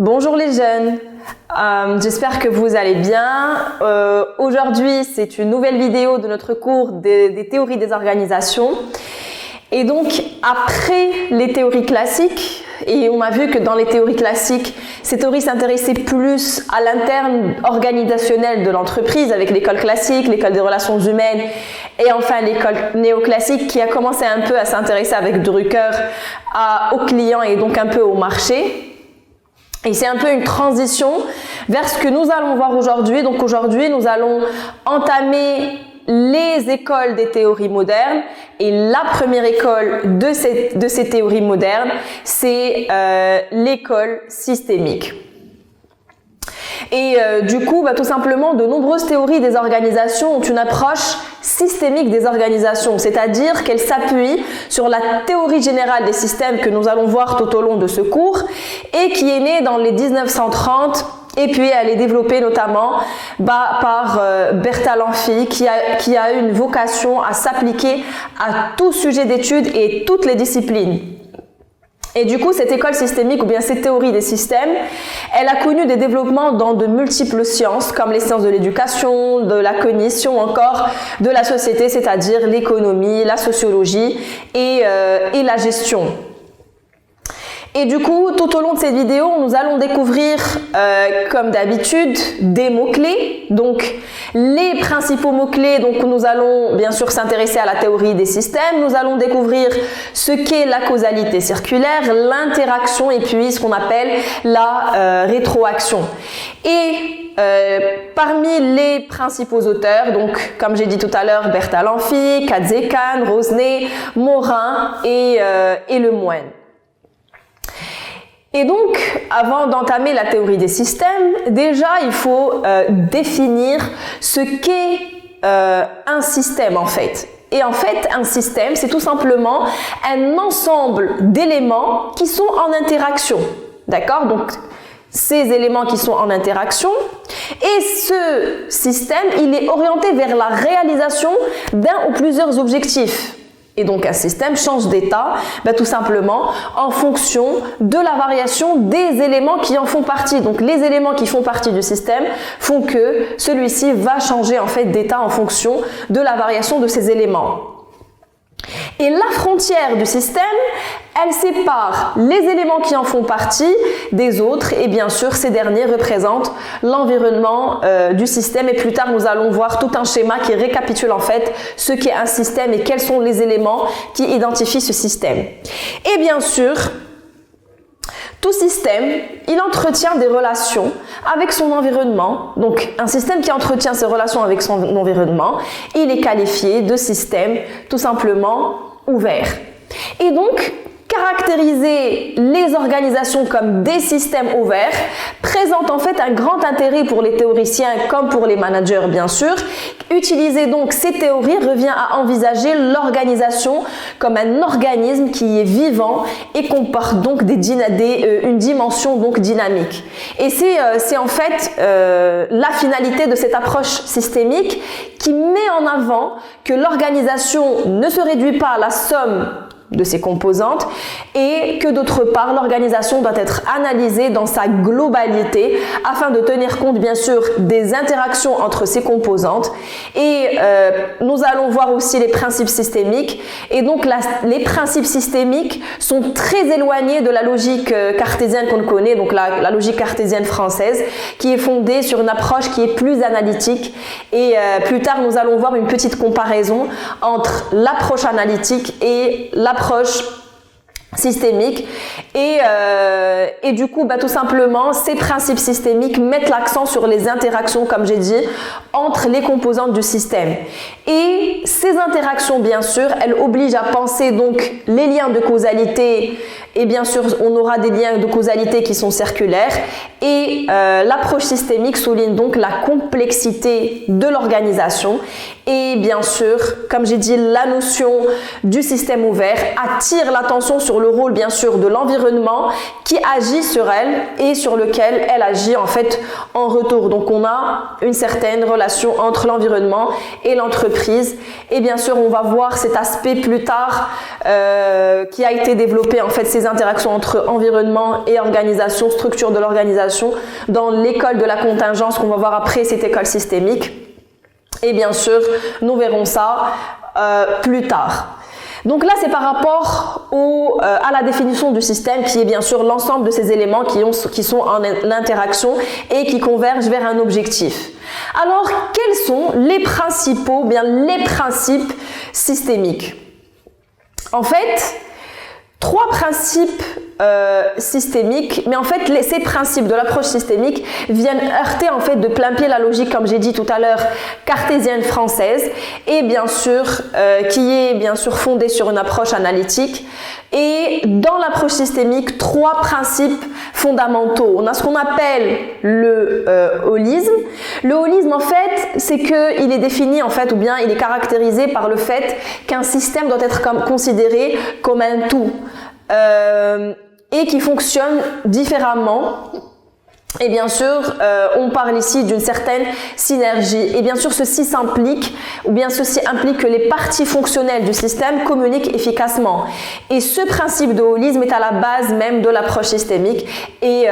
Bonjour les jeunes, j'espère que vous allez bien. Aujourd'hui, c'est une nouvelle vidéo de notre cours des théories des organisations. Et donc, après les théories classiques, et on a vu que dans les théories classiques, ces théories s'intéressaient plus à l'interne organisationnel de l'entreprise avec l'école classique, l'école des relations humaines et enfin l'école néoclassique qui a commencé un peu à s'intéresser avec Drucker aux clients et donc un peu au marché. Et c'est un peu une transition vers ce que nous allons voir aujourd'hui. Donc aujourd'hui, nous allons entamer les écoles des théories modernes. Et la première école de ces théories modernes, c'est l'école systémique. Et du coup, tout simplement, de nombreuses théories des organisations ont une approche systémique des organisations, c'est-à-dire qu'elles s'appuient sur la théorie générale des systèmes que nous allons voir tout au long de ce cours et qui est née dans les 1930 et puis elle est développée notamment par Bertalanffy qui a une vocation à s'appliquer à tout sujet d'étude et toutes les disciplines. Et du coup, cette école systémique ou bien cette théorie des systèmes, elle a connu des développements dans de multiples sciences, comme les sciences de l'éducation, de la cognition, encore de la société, c'est-à-dire l'économie, la sociologie et la gestion. Et du coup, tout au long de cette vidéo, nous allons découvrir, comme d'habitude, des mots-clés. Donc, les principaux mots-clés, donc nous allons bien sûr s'intéresser à la théorie des systèmes. Nous allons découvrir ce qu'est la causalité circulaire, l'interaction et puis ce qu'on appelle la rétroaction. Et parmi les principaux auteurs, donc comme j'ai dit tout à l'heure, Bertalanffy, Katz-Kahn, Rosnet, Morin et Lemoine. Et donc, avant d'entamer la théorie des systèmes, déjà il faut définir ce qu'est un système en fait. Et en fait, un système, c'est tout simplement un ensemble d'éléments qui sont en interaction. D'accord ? Donc, ces éléments qui sont en interaction. Et ce système, il est orienté vers la réalisation d'un ou plusieurs objectifs. Et donc un système change d'état tout simplement en fonction de la variation des éléments qui en font partie. Donc les éléments qui font partie du système font que celui-ci va changer en fait d'état en fonction de la variation de ces éléments. Et la frontière du système, elle sépare les éléments qui en font partie des autres et bien sûr ces derniers représentent l'environnement du système et plus tard nous allons voir tout un schéma qui récapitule en fait ce qu'est un système et quels sont les éléments qui identifient ce système. Et bien sûr, tout système, il entretient des relations avec son environnement. Donc, un système qui entretient ses relations avec son environnement, il est qualifié de système tout simplement ouvert. Et donc, caractériser les organisations comme des systèmes ouverts présente en fait un grand intérêt pour les théoriciens comme pour les managers bien sûr. Utiliser donc ces théories revient à envisager l'organisation comme un organisme qui est vivant et comporte donc une dimension donc dynamique. Et c'est en fait la finalité de cette approche systémique qui met en avant que l'organisation ne se réduit pas à la somme de ses composantes et que d'autre part l'organisation doit être analysée dans sa globalité afin de tenir compte bien sûr des interactions entre ses composantes et nous allons voir aussi les principes systémiques et donc les principes systémiques sont très éloignés de la logique cartésienne qu'on connaît, donc la logique cartésienne française qui est fondée sur une approche qui est plus analytique et plus tard nous allons voir une petite comparaison entre l'approche analytique et l'approche systémique et du coup tout simplement ces principes systémiques mettent l'accent sur les interactions comme j'ai dit entre les composantes du système et ces interactions bien sûr elles obligent à penser donc les liens de causalité et bien sûr on aura des liens de causalité qui sont circulaires et l'approche systémique souligne donc la complexité de l'organisation Et bien sûr, comme j'ai dit, la notion du système ouvert attire l'attention sur le rôle bien sûr de l'environnement qui agit sur elle et sur lequel elle agit en fait en retour. Donc on a une certaine relation entre l'environnement et l'entreprise. Et bien sûr, on va voir cet aspect plus tard qui a été développé en fait, ces interactions entre environnement et organisation, structure de l'organisation dans l'école de la contingence qu'on va voir après, cette école systémique. Et bien sûr, nous verrons ça plus tard. Donc là, c'est par rapport à la définition du système qui est bien sûr l'ensemble de ces éléments qui sont en interaction et qui convergent vers un objectif. Alors, quels sont les principes systémiques? En fait, 3 principes systémiques, mais en fait ces principes de l'approche systémique viennent heurter en fait de plein pied la logique, comme j'ai dit tout à l'heure, cartésienne française, et bien sûr qui est bien sûr fondée sur une approche analytique. Et dans l'approche systémique, 3 principes fondamentaux. On a ce qu'on appelle le holisme. Le holisme en fait, c'est que il est défini en fait, ou bien il est caractérisé par le fait qu'un système doit être considéré comme un tout. Et qui fonctionne différemment. Et bien sûr, on parle ici d'une certaine synergie. Et bien sûr, ceci implique que les parties fonctionnelles du système communiquent efficacement. Et ce principe de holisme est à la base même de l'approche systémique. Et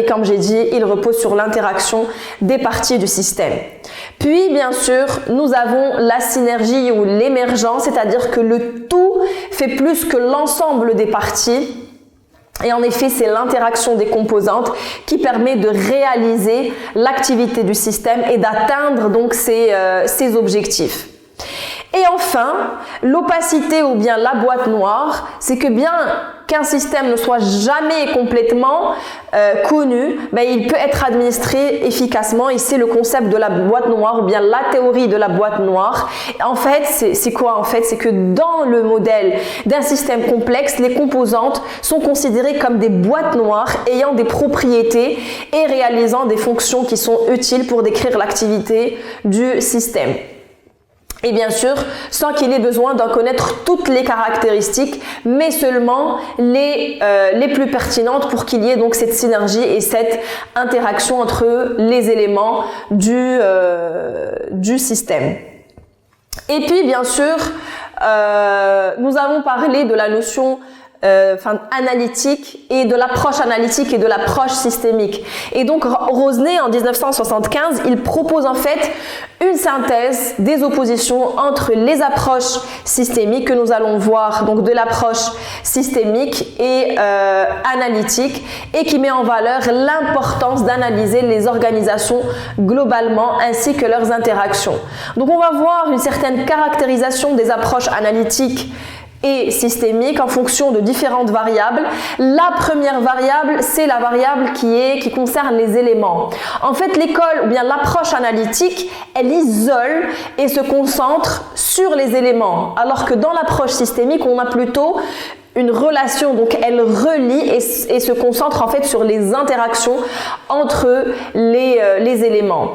comme j'ai dit, il repose sur l'interaction des parties du système. Puis, bien sûr, nous avons la synergie ou l'émergence, c'est-à-dire que le tout fait plus que l'ensemble des parties. Et en effet, c'est l'interaction des composantes qui permet de réaliser l'activité du système et d'atteindre donc ses objectifs. Et enfin, l'opacité ou bien la boîte noire, c'est que bien qu'un système ne soit jamais complètement connu, mais il peut être administré efficacement, et c'est le concept de la boîte noire ou bien la théorie de la boîte noire. En fait, c'est quoi en fait? C'est que dans le modèle d'un système complexe, les composantes sont considérées comme des boîtes noires ayant des propriétés et réalisant des fonctions qui sont utiles pour décrire l'activité du système. Et bien sûr, sans qu'il ait besoin d'en connaître toutes les caractéristiques, mais seulement les plus pertinentes pour qu'il y ait donc cette synergie et cette interaction entre les éléments du système. Et puis, bien sûr, nous avons parlé de la notion analytique et de l'approche analytique et de l'approche systémique. Et donc Rosnet en 1975, il propose en fait une synthèse des oppositions entre les approches systémiques que nous allons voir, donc de l'approche systémique et analytique, et qui met en valeur l'importance d'analyser les organisations globalement ainsi que leurs interactions. Donc on va voir une certaine caractérisation des approches analytiques et systémique en fonction de différentes variables. La première variable, c'est la variable qui concerne les éléments. En fait, l'école ou bien l'approche analytique, elle isole et se concentre sur les éléments, alors que dans l'approche systémique, on a plutôt une relation, donc elle relie et se concentre en fait sur les interactions entre les éléments.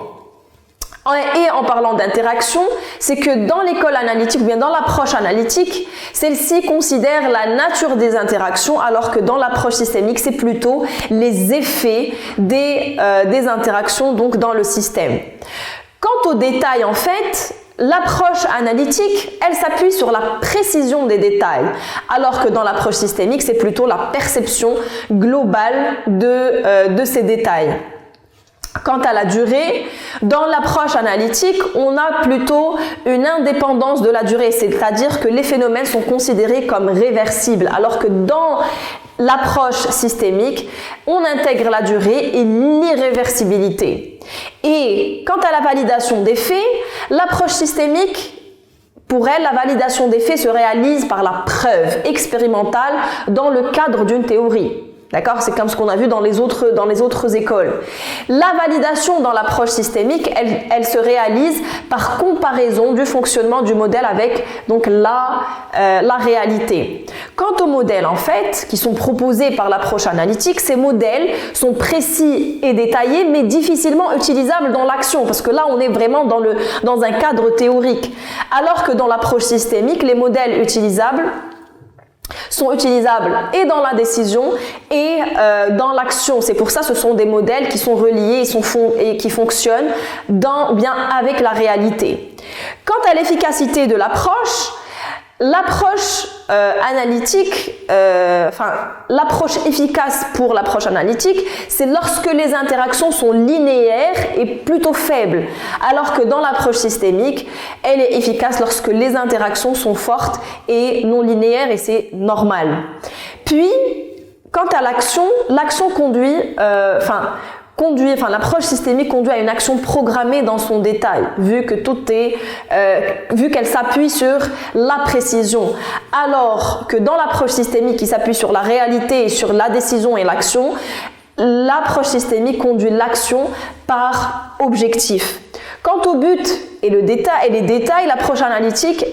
Et en parlant d'interaction, c'est que dans l'école analytique ou bien dans l'approche analytique, celle-ci considère la nature des interactions, alors que dans l'approche systémique, c'est plutôt les effets des interactions donc dans le système. Quant aux détails, en fait, l'approche analytique, elle s'appuie sur la précision des détails, alors que dans l'approche systémique, c'est plutôt la perception globale de ces détails. Quant à la durée, dans l'approche analytique, on a plutôt une indépendance de la durée, c'est-à-dire que les phénomènes sont considérés comme réversibles, alors que dans l'approche systémique, on intègre la durée et l'irréversibilité. Et quant à la validation des faits, l'approche systémique, pour elle, la validation des faits se réalise par la preuve expérimentale dans le cadre d'une théorie. D'accord? C'est comme ce qu'on a vu dans les autres écoles. La validation dans l'approche systémique, elle se réalise par comparaison du fonctionnement du modèle avec donc la réalité. Quant aux modèles, en fait, qui sont proposés par l'approche analytique, ces modèles sont précis et détaillés, mais difficilement utilisables dans l'action, parce que là, on est vraiment dans un cadre théorique. Alors que dans l'approche systémique, les modèles sont utilisables et dans la décision et dans l'action. C'est pour ça que ce sont des modèles qui sont reliés et qui fonctionnent bien avec la réalité. Quant à l'efficacité de l'approche analytique, l'approche efficace pour l'approche analytique, c'est lorsque les interactions sont linéaires et plutôt faibles, alors que dans l'approche systémique, elle est efficace lorsque les interactions sont fortes et non linéaires, et c'est normal. Puis, quant à l'action, l'approche systémique conduit à une action programmée dans son détail, vu qu'elle s'appuie sur la précision. Alors que dans l'approche systémique qui s'appuie sur la réalité et sur la décision et l'action, l'approche systémique conduit l'action par objectif. Quant au but et les détails, l'approche analytique,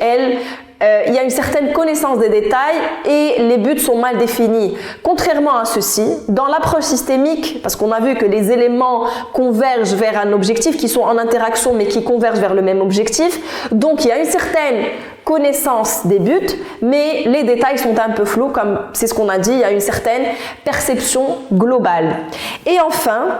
il y a une certaine connaissance des détails et les buts sont mal définis. Contrairement à ceci, dans l'approche systémique, parce qu'on a vu que les éléments convergent vers un objectif, qui sont en interaction mais qui convergent vers le même objectif, donc il y a une certaine connaissance des buts, mais les détails sont un peu flous, comme c'est ce qu'on a dit, il y a une certaine perception globale. Et enfin,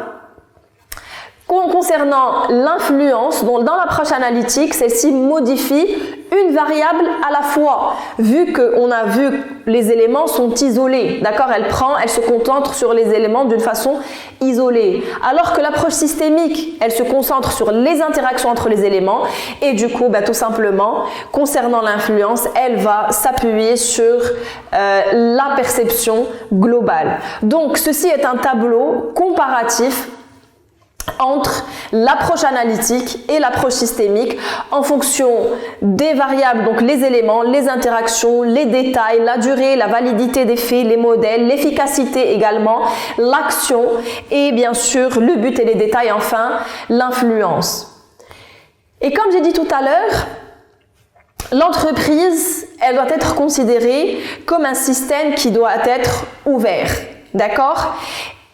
concernant l'influence, dans l'approche analytique, celle-ci modifie une variable à la fois, vu qu'on a vu que les éléments sont isolés, d'accord, elle se concentre sur les éléments d'une façon isolée, alors que l'approche systémique, elle se concentre sur les interactions entre les éléments, et du coup, tout simplement, concernant l'influence, elle va s'appuyer sur la perception globale. Donc, ceci est un tableau comparatif entre l'approche analytique et l'approche systémique en fonction des variables, donc les éléments, les interactions, les détails, la durée, la validité des faits, les modèles, l'efficacité également, l'action et bien sûr le but et les détails, enfin l'influence. Et comme j'ai dit tout à l'heure, l'entreprise, elle doit être considérée comme un système qui doit être ouvert, d'accord ?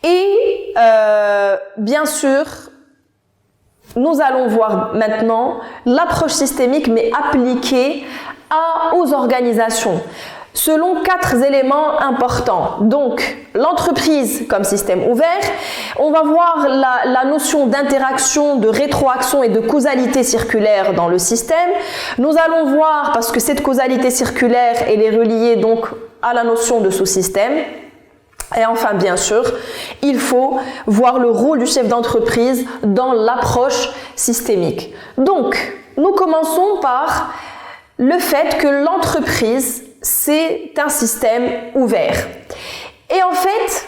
Et bien sûr, nous allons voir maintenant l'approche systémique mais appliquée aux organisations selon 4 éléments importants. Donc, l'entreprise comme système ouvert, on va voir la notion d'interaction, de rétroaction et de causalité circulaire dans le système. Nous allons voir, parce que cette causalité circulaire, elle est reliée donc à la notion de sous-système. Et enfin, bien sûr, il faut voir le rôle du chef d'entreprise dans l'approche systémique. Donc, nous commençons par le fait que l'entreprise, c'est un système ouvert. Et en fait,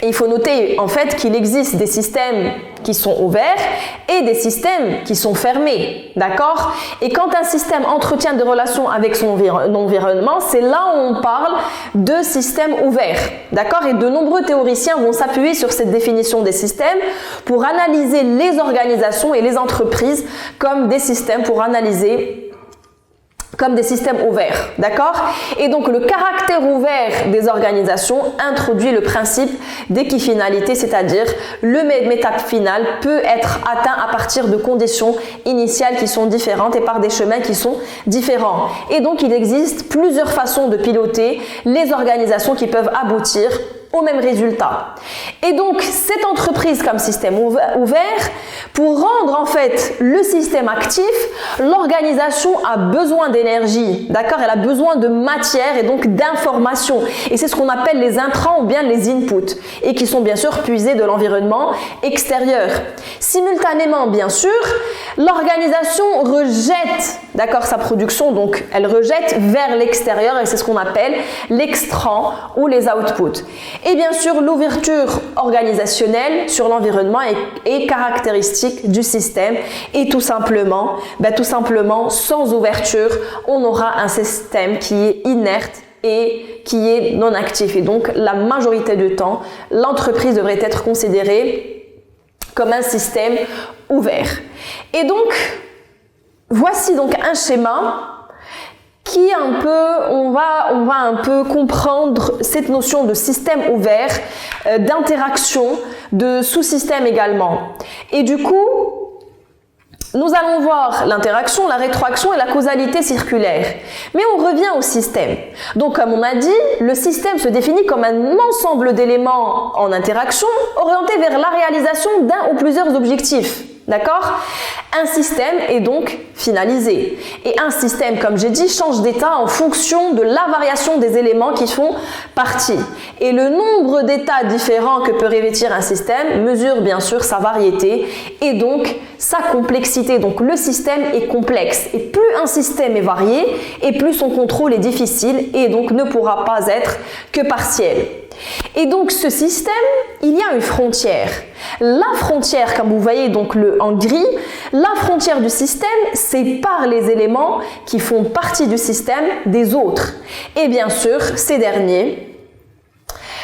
il faut noter qu'il existe des systèmes qui sont ouverts et des systèmes qui sont fermés, d'accord ? Et quand un système entretient des relations avec son environnement, c'est là où on parle de système ouvert, d'accord ? Et de nombreux théoriciens vont s'appuyer sur cette définition des systèmes pour analyser les organisations et les entreprises comme des systèmes ouverts, d'accord ? Et donc le caractère ouvert des organisations introduit le principe d'équifinalité, c'est-à-dire le méthode final peut être atteint à partir de conditions initiales qui sont différentes et par des chemins qui sont différents. Et donc il existe plusieurs façons de piloter les organisations qui peuvent aboutir au même résultat. Et donc, cette entreprise comme système ouvert, pour rendre en fait le système actif, l'organisation a besoin d'énergie, d'accord ? Elle a besoin de matière et donc d'informations. Et c'est ce qu'on appelle les intrants ou bien les inputs, et qui sont bien sûr puisés de l'environnement extérieur. Simultanément, bien sûr, l'organisation rejette, d'accord, sa production, donc elle rejette vers l'extérieur, et c'est ce qu'on appelle l'extrant ou les outputs. Et bien sûr, l'ouverture organisationnelle sur l'environnement est caractéristique du système et tout simplement, sans ouverture, on aura un système qui est inerte et qui est non actif. Et donc, la majorité du temps, l'entreprise devrait être considérée comme un système ouvert. Et donc, voici donc un schéma qui on va un peu comprendre cette notion de système ouvert, d'interaction, de sous-système également. Et du coup, nous allons voir l'interaction, la rétroaction et la causalité circulaire. Mais on revient au système. Donc, comme on a dit, le système se définit comme un ensemble d'éléments en interaction orientés vers la réalisation d'un ou plusieurs objectifs. D'accord? Un système est donc finalisé. Et un système, comme j'ai dit, change d'état en fonction de la variation des éléments qui font partie. Et le nombre d'états différents que peut revêtir un système mesure bien sûr sa variété et donc sa complexité. Donc le système est complexe. Et plus un système est varié, et plus son contrôle est difficile et donc ne pourra pas être que partiel. Et donc ce système, il y a une frontière. La frontière, comme vous voyez donc en gris, la frontière du système sépare les éléments qui font partie du système des autres. Et bien sûr, ces derniers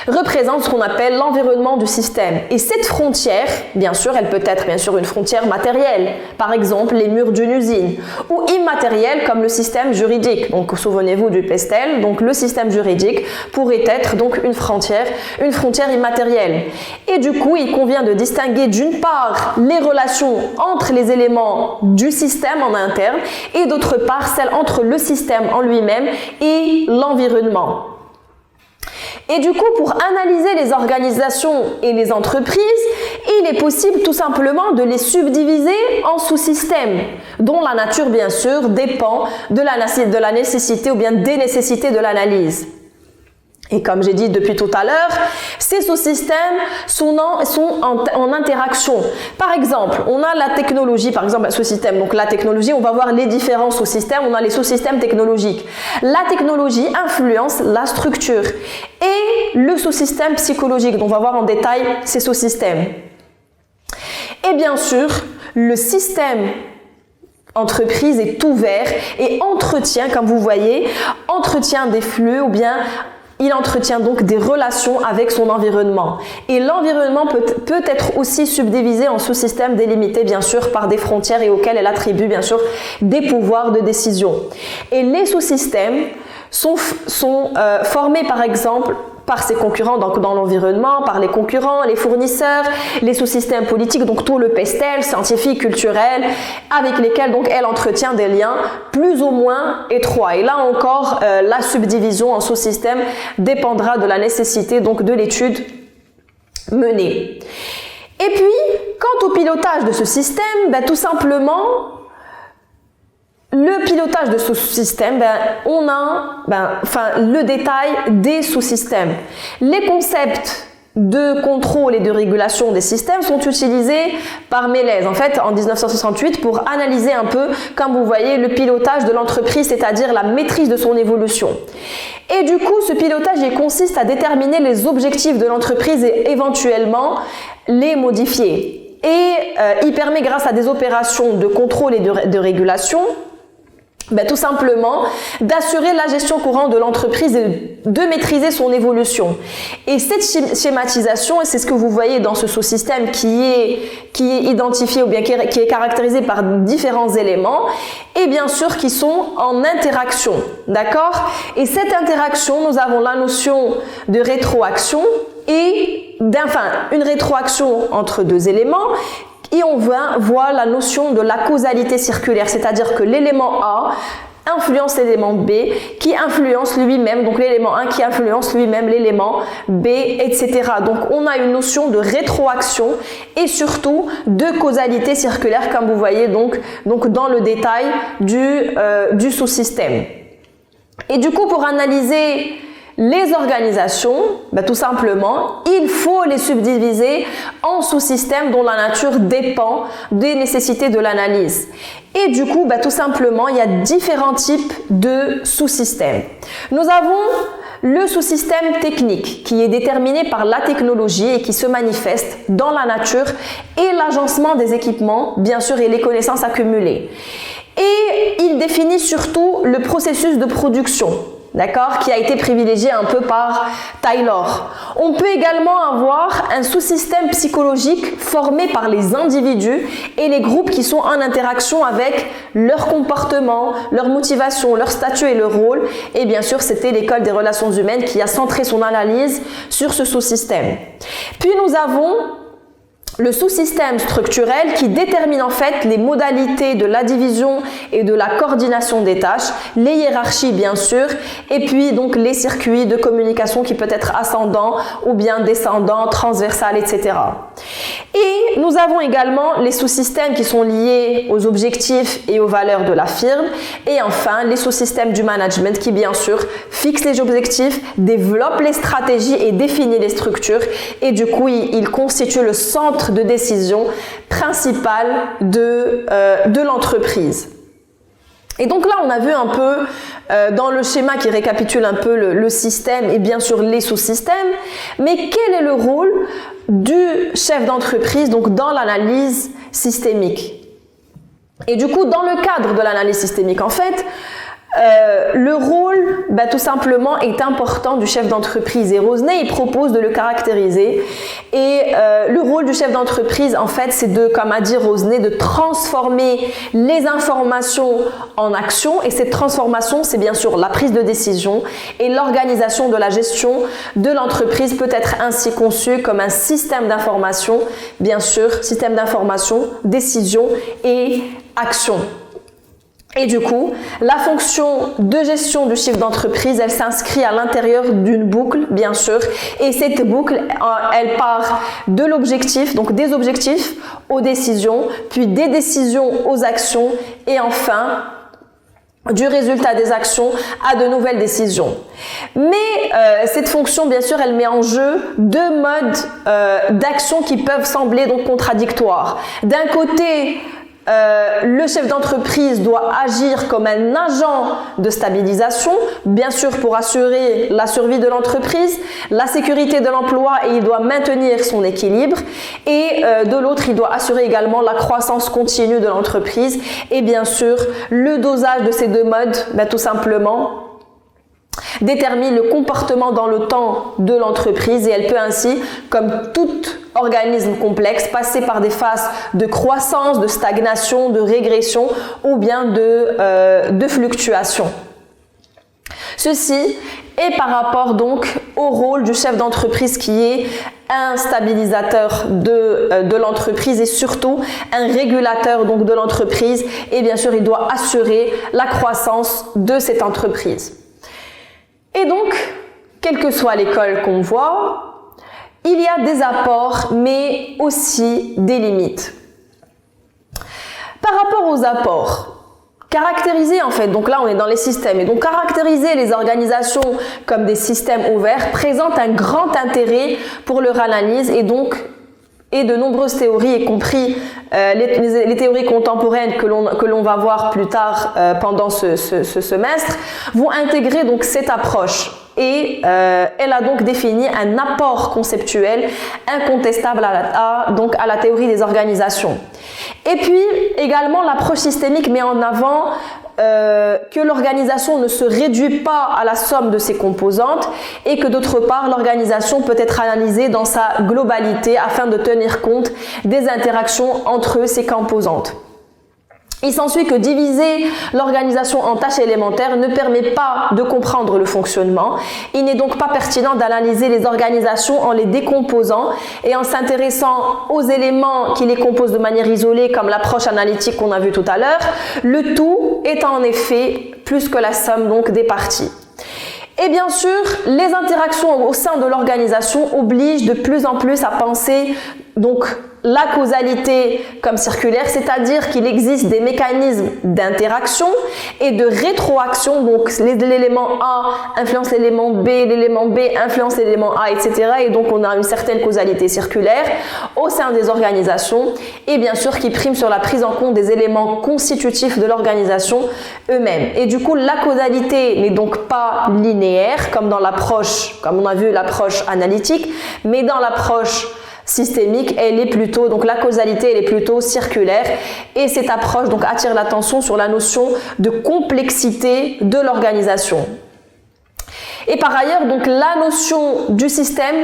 représente ce qu'on appelle l'environnement du système. Et cette frontière, bien sûr, elle peut être une frontière matérielle, par exemple les murs d'une usine, ou immatérielle comme le système juridique. Donc souvenez-vous du Pestel, donc le système juridique pourrait être donc une frontière immatérielle. Et du coup, il convient de distinguer d'une part les relations entre les éléments du système en interne et d'autre part celles entre le système en lui-même et l'environnement. Et du coup, pour analyser les organisations et les entreprises, il est possible tout simplement de les subdiviser en sous-systèmes, dont la nature, bien sûr, dépend de la nécessité ou bien des nécessités de l'analyse. Et comme j'ai dit depuis tout à l'heure, ces sous-systèmes sont en interaction. Par exemple, on a la technologie, par exemple, un sous-système. Donc la technologie, on va voir les différents sous-systèmes. On a les sous-systèmes technologiques. La technologie influence la structure. Et le sous-système psychologique, dont on va voir en détail ces sous-systèmes. Et bien sûr, le système entreprise est ouvert et entretient, comme vous voyez, entretient des flux ou bien il entretient donc des relations avec son environnement. Et l'environnement peut être aussi subdivisé en sous-systèmes délimités, bien sûr, par des frontières et auxquels elle attribue, bien sûr, des pouvoirs de décision. Et les sous-systèmes sont formés, par exemple, par ses concurrents donc dans l'environnement, par les concurrents, les fournisseurs, les sous-systèmes politiques, donc tout le pestel, scientifique, culturel, avec lesquels donc elle entretient des liens plus ou moins étroits. Et là encore, la subdivision en sous-systèmes dépendra de la nécessité donc de l'étude menée. Et puis, quant au pilotage de ce système, tout simplement, le pilotage de ce système, on a le détail des sous-systèmes. Les concepts de contrôle et de régulation des systèmes sont utilisés par Mélèze en fait en 1968 pour analyser un peu, comme vous voyez, le pilotage de l'entreprise, c'est-à-dire la maîtrise de son évolution. Et du coup, ce pilotage il consiste à déterminer les objectifs de l'entreprise et éventuellement les modifier. Et il permet, grâce à des opérations de contrôle et de régulation, tout simplement d'assurer la gestion courante de l'entreprise et de maîtriser son évolution. Et cette schématisation, et c'est ce que vous voyez dans ce sous-système qui est identifié ou bien qui est caractérisé par différents éléments, et bien sûr qui sont en interaction, d'accord? Et cette interaction, nous avons la notion de rétroaction et une rétroaction entre deux éléments. Et on voit la notion de la causalité circulaire, c'est-à-dire que l'élément A influence l'élément B qui influence lui-même, donc l'élément 1 qui influence lui-même l'élément B, etc. Donc on a une notion de rétroaction et surtout de causalité circulaire, comme vous voyez donc dans le détail du sous-système. Et du coup, pour analyser les organisations, tout simplement, il faut les subdiviser en sous-systèmes dont la nature dépend des nécessités de l'analyse. Et du coup, tout simplement, il y a différents types de sous-systèmes. Nous avons le sous-système technique qui est déterminé par la technologie et qui se manifeste dans la nature et l'agencement des équipements, bien sûr, et les connaissances accumulées. Et il définit surtout le processus de production. d'accord, qui a été privilégié un peu par Taylor. On peut également avoir un sous-système psychologique formé par les individus et les groupes qui sont en interaction avec leur comportement, leur motivation, leur statut et leur rôle. Et bien sûr, c'était l'école des relations humaines qui a centré son analyse sur ce sous-système. Puis nous avons le sous-système structurel qui détermine en fait les modalités de la division et de la coordination des tâches, les hiérarchies bien sûr, et puis donc les circuits de communication qui peut être ascendant ou bien descendant, transversal, etc. Et nous avons également les sous-systèmes qui sont liés aux objectifs et aux valeurs de la firme, et enfin les sous-systèmes du management qui bien sûr fixent les objectifs, développent les stratégies et définissent les structures, et du coup ils constituent le centre de décision principale de l'entreprise. Et donc là, on a vu un peu dans le schéma qui récapitule un peu le système et bien sûr les sous-systèmes, mais quel est le rôle du chef d'entreprise donc dans l'analyse systémique? Et du coup, dans le cadre de l'analyse systémique, en fait, le rôle, tout simplement, est important du chef d'entreprise. Et Rosnay, il propose de le caractériser. Et le rôle du chef d'entreprise, en fait, c'est de, comme a dit Rosnay, de transformer les informations en action. Et cette transformation, c'est bien sûr la prise de décision et l'organisation de la gestion de l'entreprise peut être ainsi conçue comme un système d'information, bien sûr, système d'information, décision et action. Et du coup, la fonction de gestion du chiffre d'entreprise, elle s'inscrit à l'intérieur d'une boucle, bien sûr. Et cette boucle, elle part de l'objectif, donc des objectifs aux décisions, puis des décisions aux actions, et enfin, du résultat des actions à de nouvelles décisions. Mais cette fonction, bien sûr, elle met en jeu deux modes d'action qui peuvent sembler donc contradictoires. D'un côté, le chef d'entreprise doit agir comme un agent de stabilisation, bien sûr pour assurer la survie de l'entreprise, la sécurité de l'emploi et il doit maintenir son équilibre. Et de l'autre, il doit assurer également la croissance continue de l'entreprise. Et bien sûr, le dosage de ces deux modes, tout simplement, détermine le comportement dans le temps de l'entreprise et elle peut ainsi, comme tout organisme complexe, passer par des phases de croissance, de stagnation, de régression ou bien de fluctuation. Ceci est par rapport donc au rôle du chef d'entreprise qui est un stabilisateur de l'entreprise et surtout un régulateur donc de l'entreprise et bien sûr il doit assurer la croissance de cette entreprise. Et donc, quelle que soit l'école qu'on voit, il y a des apports, mais aussi des limites. Par rapport aux apports, caractériser en fait, donc là on est dans les systèmes, et donc caractériser les organisations comme des systèmes ouverts présente un grand intérêt pour leur analyse et de nombreuses théories, y compris les théories contemporaines que l'on va voir plus tard pendant ce semestre, vont intégrer donc cette approche. Et elle a donc défini un apport conceptuel incontestable à la théorie des organisations. Et puis également l'approche systémique met en avant que l'organisation ne se réduit pas à la somme de ses composantes et que d'autre part l'organisation peut être analysée dans sa globalité afin de tenir compte des interactions entre ses composantes. Il s'ensuit que diviser l'organisation en tâches élémentaires ne permet pas de comprendre le fonctionnement. Il n'est donc pas pertinent d'analyser les organisations en les décomposant et en s'intéressant aux éléments qui les composent de manière isolée comme l'approche analytique qu'on a vue tout à l'heure, le tout étant en effet plus que la somme donc des parties. Et bien sûr, les interactions au sein de l'organisation obligent de plus en plus à penser donc la causalité comme circulaire, c'est-à-dire qu'il existe des mécanismes d'interaction et de rétroaction, donc l'élément A influence l'élément B influence l'élément A, etc. Et donc on a une certaine causalité circulaire au sein des organisations et bien sûr qui prime sur la prise en compte des éléments constitutifs de l'organisation eux-mêmes. Et du coup, la causalité n'est donc pas linéaire comme dans l'approche, comme on a vu l'approche analytique, mais dans l'approche systémique, elle est plutôt, donc la causalité, elle est plutôt circulaire et cette approche donc attire l'attention sur la notion de complexité de l'organisation. Et par ailleurs, donc la notion du système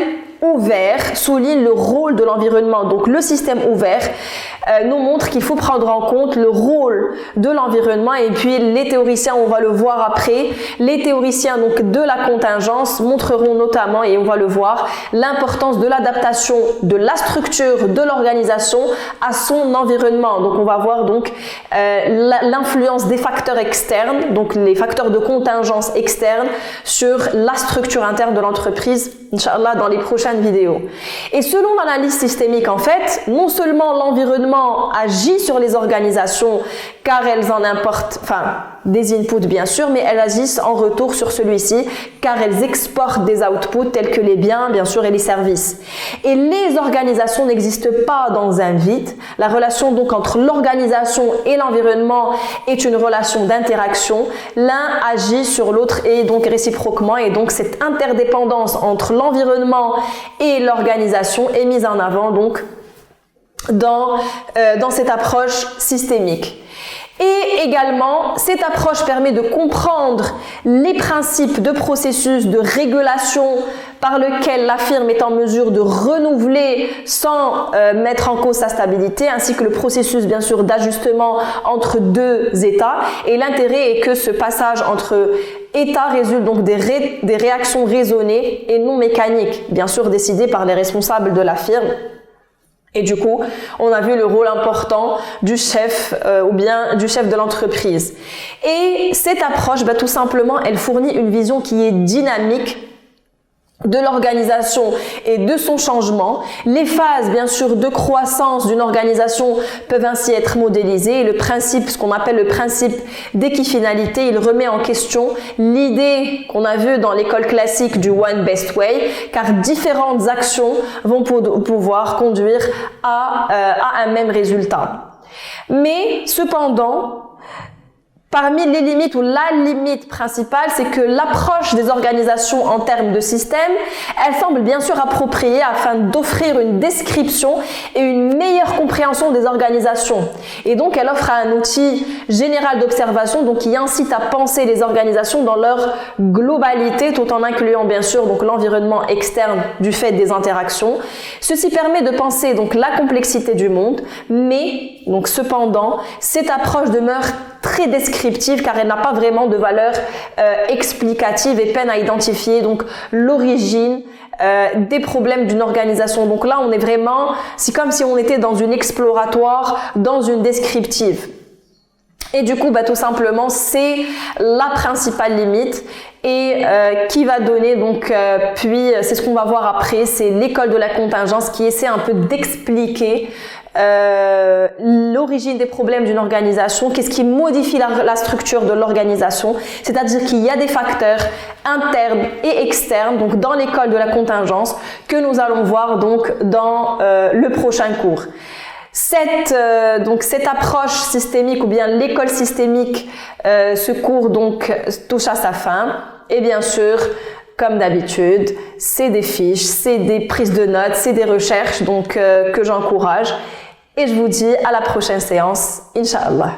ouvert souligne le rôle de l'environnement. Donc le système ouvert nous montre qu'il faut prendre en compte le rôle de l'environnement, et puis les théoriciens, on va le voir après, les théoriciens donc de la contingence montreront notamment, et on va le voir, l'importance de l'adaptation de la structure de l'organisation à son environnement. Donc on va voir donc l'influence des facteurs externes, donc les facteurs de contingence externes sur la structure interne de l'entreprise, Inch'Allah, dans les prochaines vidéos. Et selon l'analyse systémique, en fait, non seulement l'environnement agit sur les organisations car elles en importent, des inputs bien sûr, mais elles agissent en retour sur celui-ci car elles exportent des outputs tels que les biens bien sûr et les services. Et les organisations n'existent pas dans un vide. La relation donc entre l'organisation et l'environnement est une relation d'interaction. L'un agit sur l'autre et donc réciproquement, et donc cette interdépendance entre l'environnement et l'organisation est mise en avant donc dans cette approche systémique. Et également, cette approche permet de comprendre les principes de processus de régulation par lequel la firme est en mesure de renouveler sans mettre en cause sa stabilité, ainsi que le processus bien sûr d'ajustement entre deux états. Et l'intérêt est que ce passage entre états résulte donc des réactions raisonnées et non mécaniques, bien sûr décidées par les responsables de la firme. Et du coup, on a vu le rôle important du chef ou bien du chef de l'entreprise. Et cette approche, tout simplement, elle fournit une vision qui est dynamique de l'organisation et de son changement. Les phases, bien sûr, de croissance d'une organisation peuvent ainsi être modélisées. Et le principe, ce qu'on appelle le principe d'équifinalité, il remet en question l'idée qu'on a vue dans l'école classique du One Best Way, car différentes actions vont pouvoir conduire à un même résultat. Mais cependant, parmi les limites ou la limite principale, c'est que l'approche des organisations en termes de système, elle semble bien sûr appropriée afin d'offrir une description et une meilleure compréhension des organisations. Et donc, elle offre un outil général d'observation donc qui incite à penser les organisations dans leur globalité, tout en incluant bien sûr donc l'environnement externe du fait des interactions. Ceci permet de penser donc la complexité du monde, mais donc cependant, cette approche demeure très descriptive car elle n'a pas vraiment de valeur explicative et peine à identifier donc l'origine des problèmes d'une organisation. Donc là, on est vraiment, c'est comme si on était dans une exploratoire, dans une descriptive. Et du coup, tout simplement, c'est la principale limite et qui va donner donc, puis c'est ce qu'on va voir après, c'est l'école de la contingence qui essaie un peu d'expliquer l'origine des problèmes d'une organisation, qu'est-ce qui modifie la structure de l'organisation, c'est-à-dire qu'il y a des facteurs internes et externes, donc dans l'école de la contingence, que nous allons voir donc dans le prochain cours. Cette approche systémique ou bien l'école systémique, ce cours donc touche à sa fin, et bien sûr, comme d'habitude, c'est des fiches, c'est des prises de notes, c'est des recherches donc que j'encourage. Et je vous dis à la prochaine séance, Inch'Allah.